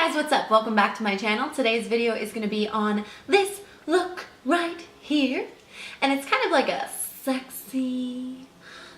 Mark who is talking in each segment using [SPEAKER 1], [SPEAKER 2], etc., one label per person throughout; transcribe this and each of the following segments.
[SPEAKER 1] guys, what's up? Welcome back to my channel. Today's video is going to be on this look right here. And it's kind of like a sexy,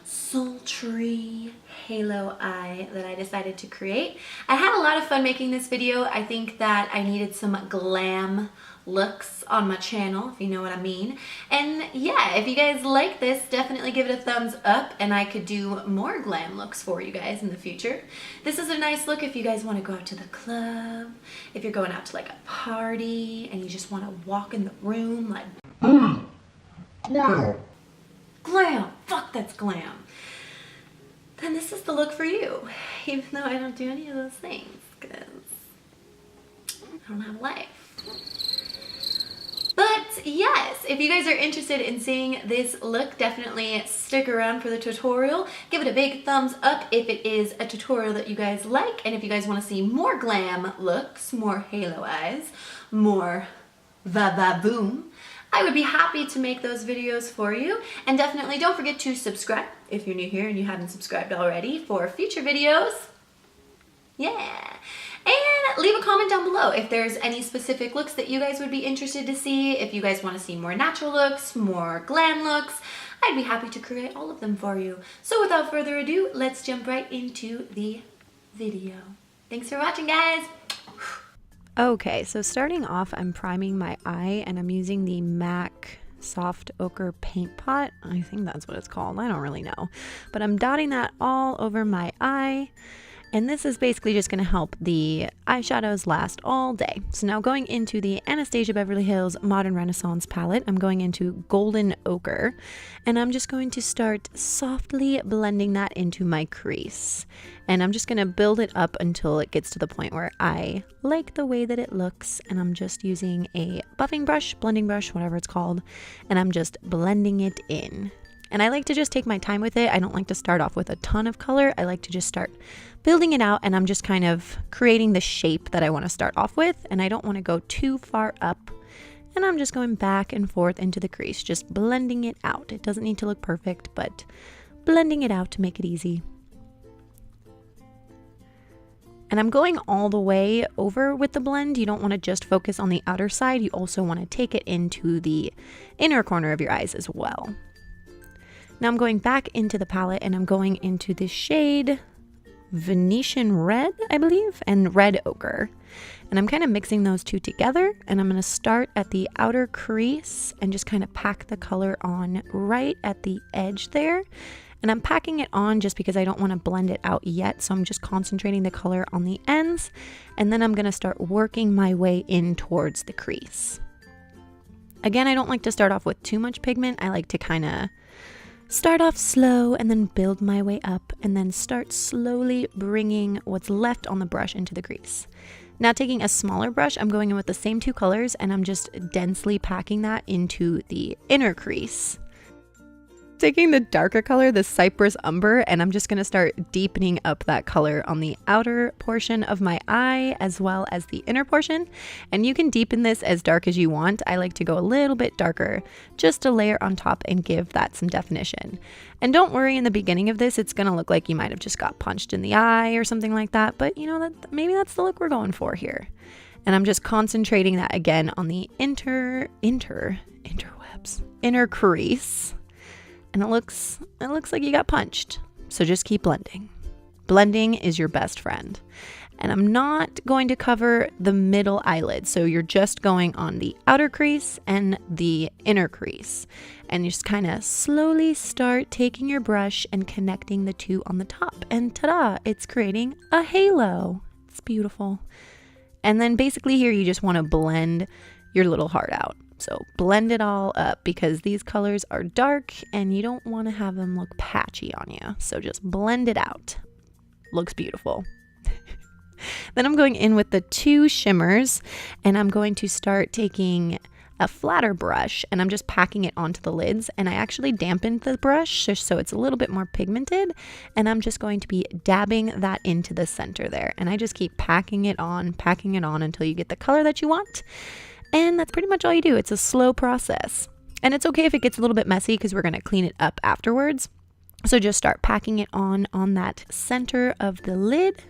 [SPEAKER 1] sultry halo eye that I decided to create. I had a lot of fun making this video. I think that I needed some glam looks on my channel, if you know what I mean. And yeah, if you guys like this, definitely give it a thumbs up and I could do more glam looks for you guys in the future. This is a nice look if you guys want to go out to the club, if you're going out to like a party and you just want to walk in the room like glam. Glam, fuck that's glam. Then this is the look for you, even though I don't do any of those things because I don't have a life. But yes, if you guys are interested in seeing this look, definitely stick around for the tutorial. Give it a big thumbs up if it is a tutorial that you guys like. And if you guys want to see more glam looks, more halo eyes, more va-va-boom, I would be happy to make those videos for you. And definitely don't forget to subscribe if you're new here and you haven't subscribed already for future videos. Yeah. And leave a comment down below if there's any specific looks that you guys would be interested to see. If you guys want to see more natural looks, more glam looks, I'd be happy to create all of them for you. So without further ado, let's jump right into the video. Thanks for watching, guys.
[SPEAKER 2] Okay, so starting off, I'm priming my eye and I'm using the MAC Soft Ochre Paint Pot. I think that's what it's called. I don't really know. But I'm dotting that all over my eye. And this is basically just going to help the eyeshadows last all day. So now going into the Anastasia Beverly Hills Modern Renaissance palette, I'm going into Golden Ochre. And I'm just going to start softly blending that into my crease. And I'm just going to build it up until it gets to the point where I like the way that it looks. And I'm just using a buffing brush, blending brush, whatever it's called. And I'm just blending it in. And I like to just take my time with it. I don't like to start off with a ton of color. I like to just start building it out and I'm just kind of creating the shape that I want to start off with. And I don't want to go too far up. And I'm just going back and forth into the crease, just blending it out. It doesn't need to look perfect, but blending it out to make it easy. And I'm going all the way over with the blend. You don't want to just focus on the outer side. You also want to take it into the inner corner of your eyes as well. Now I'm going back into the palette and I'm going into the shade Venetian Red, I believe, and Red Ochre. And I'm kind of mixing those two together and I'm going to start at the outer crease and just kind of pack the color on right at the edge there. And I'm packing it on just because I don't want to blend it out yet. So I'm just concentrating the color on the ends and then I'm going to start working my way in towards the crease. Again, I don't like to start off with too much pigment. I like to kind of start off slow and then build my way up and then start slowly bringing what's left on the brush into the crease. Now taking a smaller brush, I'm going in with the same two colors and I'm just densely packing that into the inner crease. Taking the darker color, the Cypress Umber, and I'm just going to start deepening up that color on the outer portion of my eye as well as the inner portion. And you can deepen this as dark as you want. I like to go a little bit darker just to layer on top and give that some definition. And don't worry, in the beginning of this, it's going to look like you might have just got punched in the eye or something like that. But you know, maybe that's the look we're going for here. And I'm just concentrating that again on the inner crease. And it looks like you got punched. So just keep blending. Blending is your best friend. And I'm not going to cover the middle eyelid. So you're just going on the outer crease and the inner crease. And you just kind of slowly start taking your brush and connecting the two on the top. And ta-da, it's creating a halo. It's beautiful. And then basically here you just want to blend your little heart out. So blend it all up because these colors are dark and you don't want to have them look patchy on you. So just blend it out. Looks beautiful. Then I'm going in with the two shimmers and I'm going to start taking a flatter brush and I'm just packing it onto the lids, and I actually dampened the brush just so it's a little bit more pigmented, and I'm just going to be dabbing that into the center there, and I just keep packing it on until you get the color that you want. And that's pretty much all you do. It's a slow process. And it's okay if it gets a little bit messy because we're going to clean it up afterwards. So just start packing it on that center of the lid.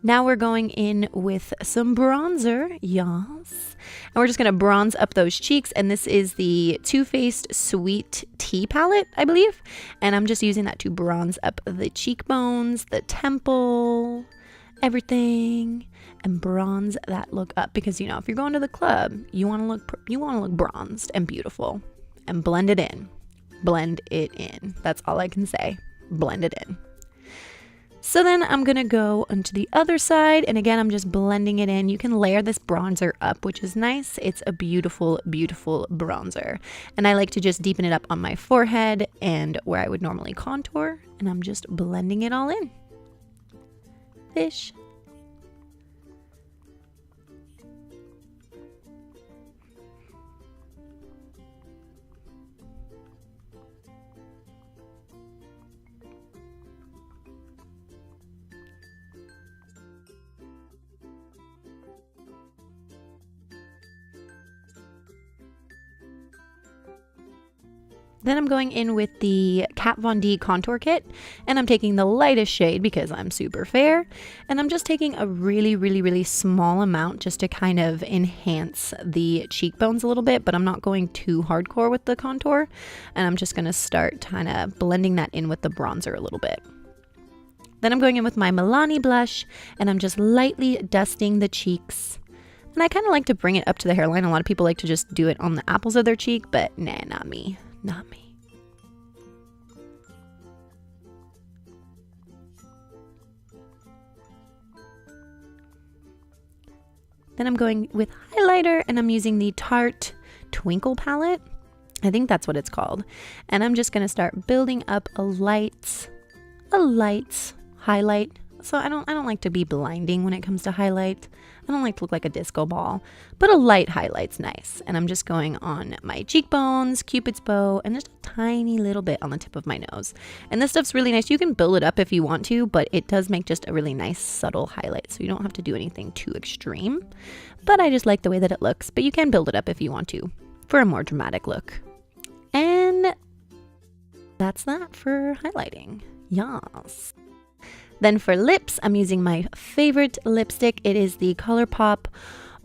[SPEAKER 2] Now we're going in with some bronzer, yes. And we're just gonna bronze up those cheeks, and this is the Too Faced Sweet Tea palette, I believe. And I'm just using that to bronze up the cheekbones, the temple, everything, and bronze that look up, because you know, if you're going to the club, you wanna look bronzed and beautiful, and blend it in. Blend it in. That's all I can say. Blend it in. So then I'm going to go onto the other side, and again, I'm just blending it in. You can layer this bronzer up, which is nice. It's a beautiful, beautiful bronzer. And I like to just deepen it up on my forehead and where I would normally contour, and I'm just blending it all in. Fish. Then I'm going in with the Kat Von D contour kit, and I'm taking the lightest shade because I'm super fair, and I'm just taking a really, really, really small amount just to kind of enhance the cheekbones a little bit, but I'm not going too hardcore with the contour, and I'm just going to start kind of blending that in with the bronzer a little bit. Then I'm going in with my Milani blush, and I'm just lightly dusting the cheeks. And I kind of like to bring it up to the hairline. A lot of people like to just do it on the apples of their cheek, but nah, not me. Not me. Then I'm going with highlighter, and I'm using the Tarte Twinkle palette. I think that's what it's called. And I'm just going to start building up a light highlight. So I don't like to be blinding when it comes to highlight. I don't like to look like a disco ball, but a light highlight's nice. And I'm just going on my cheekbones, Cupid's bow, and just a tiny little bit on the tip of my nose. And this stuff's really nice. You can build it up if you want to, but it does make just a really nice subtle highlight. So you don't have to do anything too extreme, but I just like the way that it looks. But you can build it up if you want to for a more dramatic look. And that's that for highlighting. Yes. Then for lips, I'm using my favorite lipstick. It is the ColourPop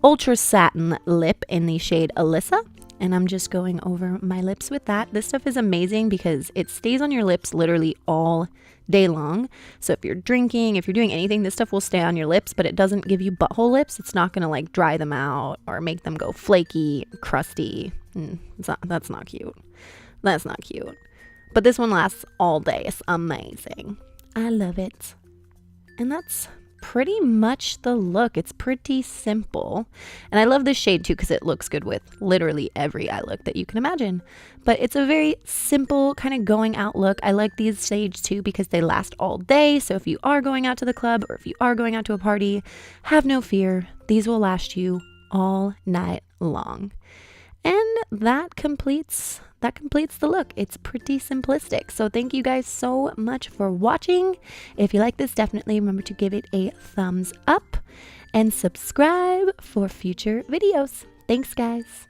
[SPEAKER 2] Ultra Satin Lip in the shade Alyssa. And I'm just going over my lips with that. This stuff is amazing because it stays on your lips literally all day long. So if you're drinking, if you're doing anything, this stuff will stay on your lips, but it doesn't give you butthole lips. It's not going to like dry them out or make them go flaky, crusty. That's not cute. That's not cute. But this one lasts all day. It's amazing. I love it. And that's pretty much the look. It's pretty simple. And I love this shade too because it looks good with literally every eye look that you can imagine. But it's a very simple kind of going out look. I like these shades too because they last all day. So if you are going out to the club or if you are going out to a party, have no fear. These will last you all night long. And that completes the look. It's pretty simplistic. So thank you guys so much for watching. If you like this, definitely remember to give it a thumbs up and subscribe for future videos. Thanks, guys.